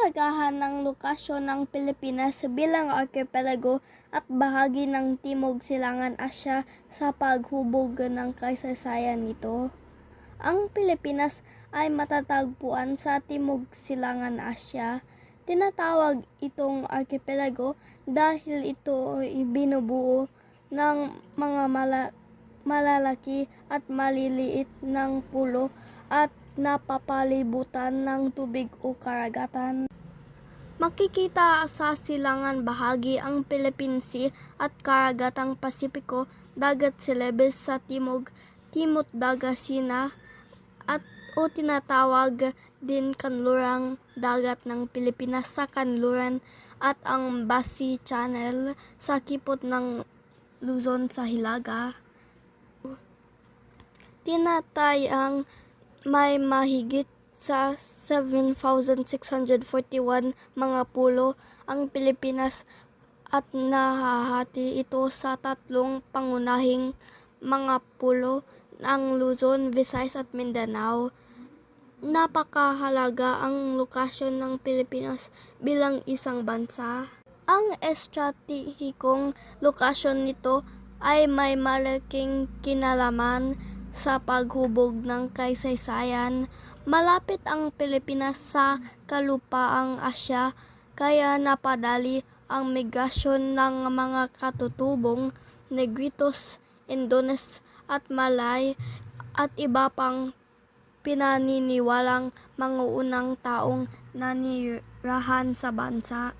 kahalagahan ng lokasyon ng Pilipinas bilang arkipelago at bahagi ng Timog Silangan Asya sa paghubog ng kasaysayan nito. Ang Pilipinas ay matatagpuan sa Timog Silangan Asya. Tinatawag itong arkipelago dahil ito ay binubuo ng mga malalaki at maliliit ng pulo at napapalibutan ng tubig o karagatan. Makikita sa silangan bahagi ang Philippine Sea at karagatang Pasipiko, dagat Celebes sa timog, Timot Dagat Sina at o tinatawag din kanlurang dagat ng Pilipinas sa kanluran at ang Basi Channel sa kipot ng Luzon sa hilaga. Tinatayang may mahigit sa 7,641 mga pulo ang Pilipinas at nahahati ito sa tatlong pangunahing mga pulo, ang Luzon, Visayas at Mindanao. Napakahalaga ang lokasyon ng Pilipinas bilang isang bansa. Ang estratehikong lokasyon nito ay may malaking kinalaman sa paghubog ng kasaysayan. Malapit ang Pilipinas sa kalupaang Asya, kaya napadali ang migrasyon ng mga katutubong Negritos, Indones at Malay at iba pang pinaniniwalang mga unang taong nanirahan sa bansa.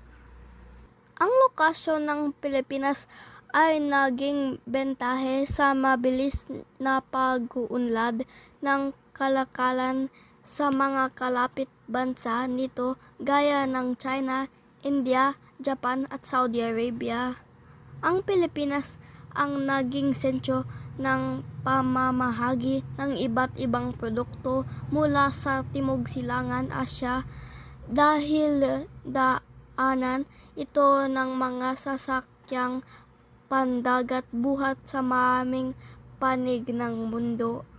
Ang lokasyon ng Pilipinas ay naging bentahe sa mabilis na pag-uunlad ng kalakalan sa mga kalapit bansa nito gaya ng China, India, Japan at Saudi Arabia. Ang Pilipinas ang naging sentro ng pamamahagi ng iba't ibang produkto mula sa Timog Silangan Asya dahil daanan ito ng mga sasakyang pandagat buhat sa maraming panig ng mundo.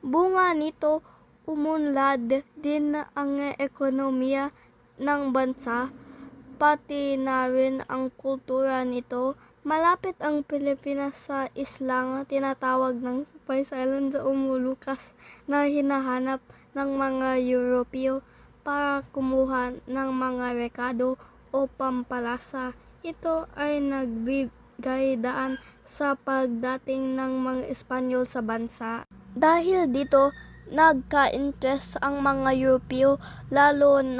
Bunga nito, umunlad din ang ekonomiya ng bansa, pati na rin ang kultura nito. Malapit ang Pilipinas sa islang tinatawag ng Spice Island sa umulukas na hinahanap ng mga Europeo para kumuha ng mga rekado o pampalasa. Ito ay nagbigay daan sa pagdating ng mga Espanyol sa bansa. Dahil dito, nagka-interest ang mga Europeo lalo na